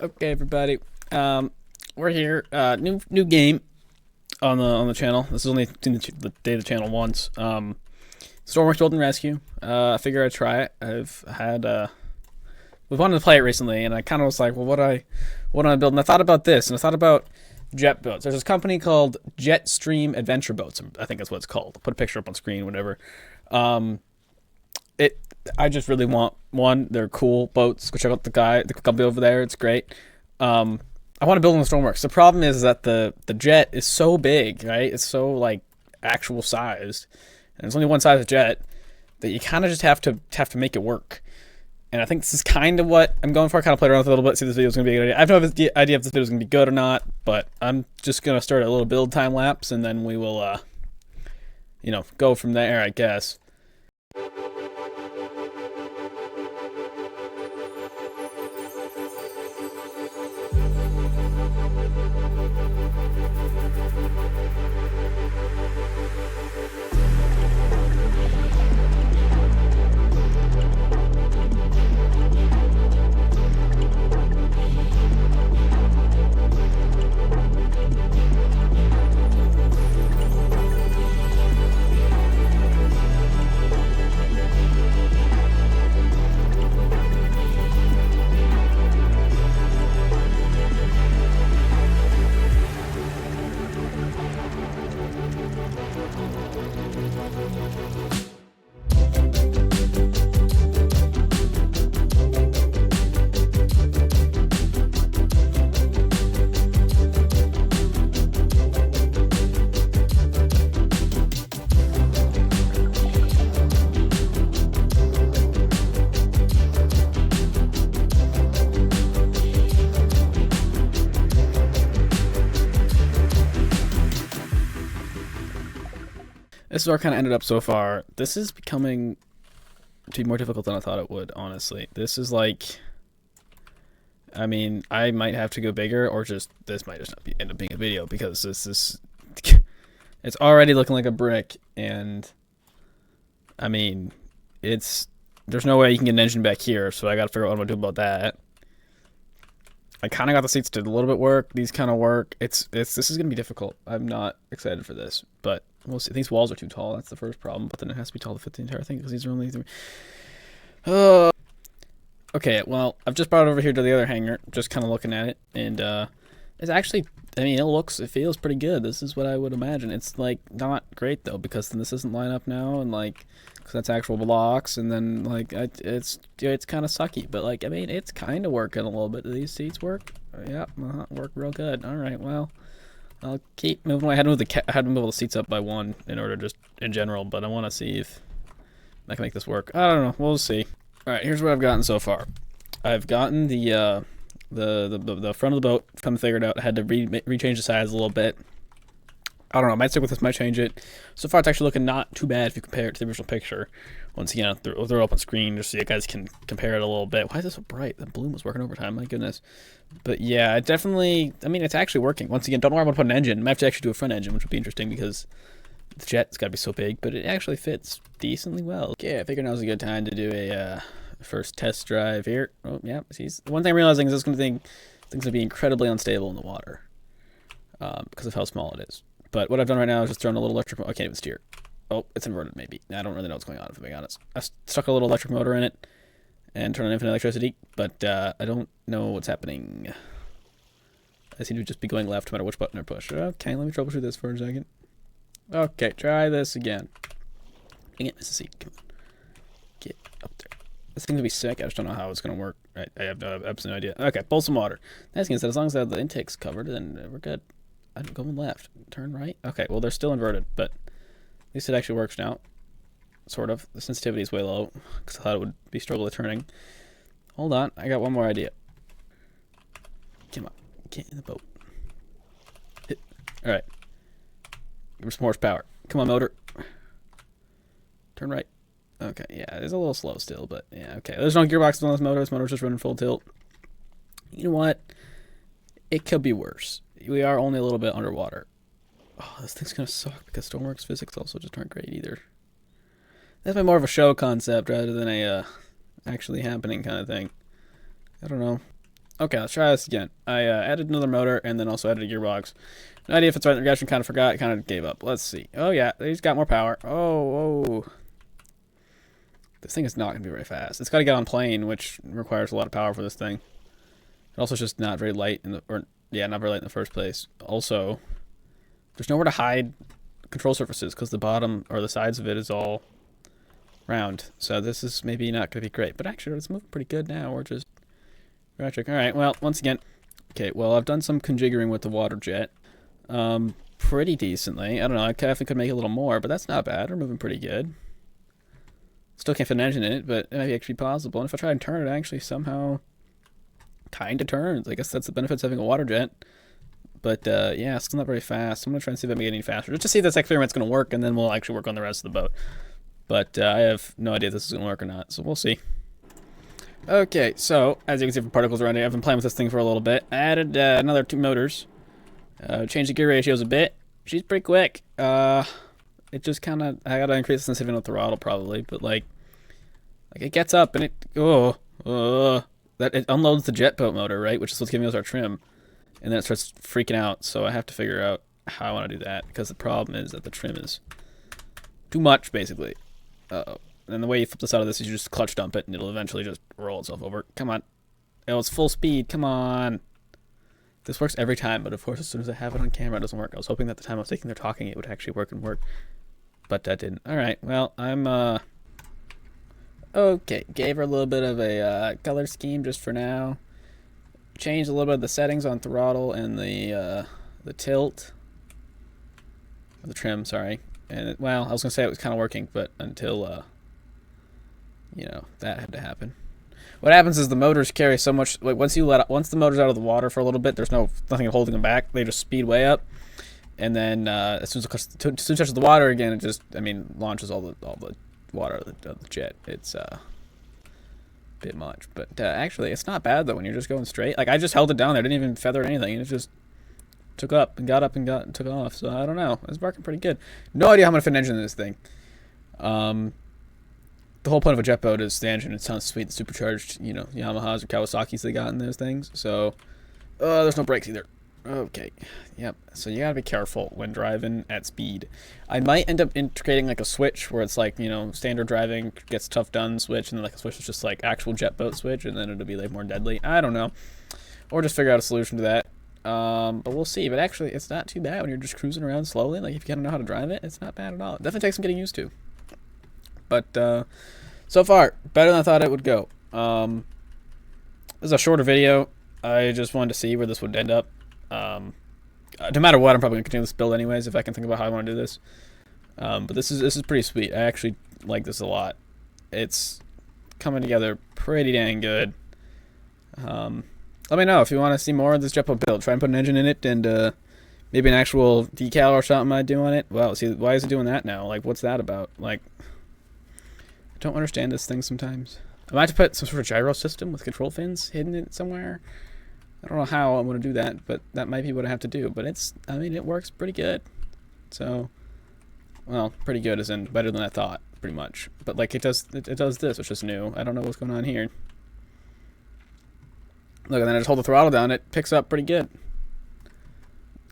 Okay, everybody. We're here. New game on the channel. This is only seen the data channel once. Stormworks Build and Rescue. I figured I'd try it. We wanted to play it recently, and I kind of was like, well, what do I build? And I thought about this, and I thought about jet boats. There's this company called Jetstream Adventure Boats. I think that's what it's called. I'll put a picture up on screen, whatever. Um, it. I just really want one. They're cool boats. Go check out the company over there. It's great. Um, I want to build on the Stormworks. The problem is that the jet is so big, right? It's so like actual sized, and it's only one size of jet that you kind of just have to make it work. And I think this is kind of what I'm going for. I kind of played around with it a little bit, see if this video is going to be a good idea. I have no idea if this video is going to be good or not, but I'm just going to start a little build time lapse, and then we will, go from there, I guess. This is where I kind of ended up so far. This is becoming to be more difficult than I thought it would, honestly. This is like, I mean, I might have to go bigger, or just, this might just not end up being a video, because this is, it's already looking like a brick, and, I mean, there's no way you can get an engine back here, so I gotta figure out what I'm gonna do about that. I kind of got the seats to a little bit work. These kind of work. This is gonna be difficult. I'm not excited for this, but we'll see. These walls are too tall. That's the first problem. But then it has to be tall to fit the entire thing, because these are only three. Okay. Well, I've just brought it over here to the other hangar, just kind of looking at it, and it's actually. I mean, it feels pretty good. This is what I would imagine. It's like not great though, because then this doesn't line up now, and like, because that's actual blocks, and then like it's kind of sucky. But like, I mean, it's kind of working a little bit. Do these seats work? Yeah, work real good. All right, well, I'll keep moving. I had to move the seats up by one in order, just in general, but I want to see if I can make this work. I don't know. We'll see. All right, here's what I've gotten so far. I've gotten the front of the boat kind of figured out. I had to rechange the size a little bit. I don't know. I might stick with this. Might change it. So far, it's actually looking not too bad if you compare it to the original picture. Once again, throw up on screen just so you guys can compare it a little bit. Why is this so bright? The bloom was working overtime. My goodness. But yeah, it definitely. I mean, it's actually working. Once again, don't know where I'm gonna put an engine. I might have to actually do a front engine, which would be interesting because the jet's got to be so big. But it actually fits decently well. Okay, I figured now's a good time to do a first test drive here. Oh yeah, see, one thing I'm realizing is this thing's gonna be incredibly unstable in the water because of how small it is. But what I've done right now is just thrown a little electric motor. I can't even steer. Oh, it's inverted maybe. I don't really know what's going on, if I'm being honest. I stuck a little electric motor in it and turned on infinite electricity, but I don't know what's happening. I seem to just be going left no matter which button I push. Okay, let me troubleshoot this for a second. Okay, try this again. Dang it, miss a seat. Come on. Get up there. This thing's gonna be sick. I just don't know how it's gonna work. I have absolutely no idea. Okay, pull some water. Nice thing is that as long as the intake's covered, then we're good. I'm going left. Turn right. Okay, well, they're still inverted, but at least it actually works now. Sort of. The sensitivity is way low, because I thought it would be struggle with turning. Hold on. I got one more idea. Come on. Get in the boat. Hit. All right. Give her some horsepower. Come on, motor. Turn right. Okay, yeah, it's a little slow still, but yeah, okay. There's no gearbox on this motor. This motor's just running full tilt. You know what? It could be worse. We are only a little bit underwater. Oh, this thing's gonna suck because Stormworks physics also just aren't great either. That's more of a show concept rather than a actually happening kind of thing. I don't know. Okay, let's try this again. I added another motor and then also added a gearbox. No idea if it's right in the regression, kind of forgot, kind of gave up. Let's see. Oh yeah, he's got more power. Oh. This thing is not going to be very fast. It's got to get on plane, which requires a lot of power for this thing. It also is just not very light not very light in the first place. Also, there's nowhere to hide control surfaces because the bottom or the sides of it is all round. So this is maybe not going to be great. But actually, it's moving pretty good now. We're just electric. All right. Well, once again, okay. Well, I've done some configuring with the water jet, pretty decently. I don't know. I definitely could make it a little more, but that's not bad. We're moving pretty good. Still can't fit an engine in it, but it might be actually possible. And if I try and turn it, actually somehow kind of turns. I guess that's the benefits of having a water jet. But yeah, still not very fast. I'm going to try and see if I can get any faster. Just to see if this experiment's going to work, and then we'll actually work on the rest of the boat. But I have no idea if this is going to work or not, so we'll see. Okay, so as you can see from particles around here, I've been playing with this thing for a little bit. I added another 2 motors. Changed the gear ratios a bit. She's pretty quick. It just kind of, I gotta increase the sensitivity with the throttle probably, but like it gets up and that it unloads the jet boat motor, right, which is what's giving us our trim, and then it starts freaking out. So I have to figure out how I want to do that because the problem is that the trim is too much basically. And the way you flip this out of this is you just clutch dump it and it'll eventually just roll itself over. Come on, oh, it's full speed. Come on. This works every time, but of course as soon as I have it on camera it doesn't work. I was hoping that the time I was taking there talking it would actually work, but that didn't. Alright, well, I'm okay, gave her a little bit of a color scheme just for now. Changed a little bit of the settings on throttle and the tilt. The trim, sorry. And well, I was gonna say it was kind of working, but until you know, that had to happen. What happens is the motors carry so much. Like once the motor's out of the water for a little bit, there's nothing holding them back. They just speed way up, and then as soon as it touches the water again, it just launches all the water of the jet. It's a bit much, but actually it's not bad though when you're just going straight. Like I just held it down there, didn't even feather anything, and it just took up and took off. So I don't know, it's working pretty good. No idea how I'm gonna fit an engine in this thing. The whole point of a jet boat is the engine. It sounds sweet, the supercharged, you know, Yamahas or Kawasaki's they got in those things. So, there's no brakes either. Okay, yep. So you gotta be careful when driving at speed. I might end up integrating like a switch where it's like, you know, standard driving gets tough done switch, and then like a switch is just like actual jet boat switch, and then it'll be like more deadly. I don't know, or just figure out a solution to that. But we'll see. But actually, it's not too bad when you're just cruising around slowly. Like if you kind of know how to drive it, it's not bad at all. It definitely takes some getting used to. But so far, better than I thought it would go. This is a shorter video. I just wanted to see where this would end up. No matter what, I'm probably going to continue this build anyways if I can think about how I want to do this. But this is pretty sweet. I actually like this a lot. It's coming together pretty dang good. Let me know if you want to see more of this jet boat build. Try and put an engine in it and maybe an actual decal or something I do on it. Well, see, why is it doing that now? Like, what's that about? Like, I don't understand this thing sometimes. I might have to put some sort of gyro system with control fins hidden in it somewhere. I don't know how I'm going to do that, but that might be what I have to do. But it works pretty good. So, well, pretty good as in better than I thought, pretty much. But like it does this, which is new. I don't know what's going on here. Look, and then I just hold the throttle down. It picks up pretty good.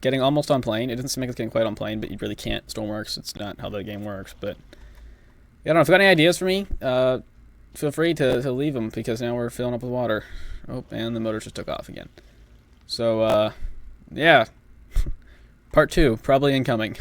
Getting almost on plane. It doesn't seem like it's getting quite on plane, but you really can't. Stormworks. It's not how the game works. But yeah, I don't know if you got any ideas for me. Feel free to leave them because now we're filling up with water. Oh, and the motor just took off again. So yeah, part 2 probably incoming.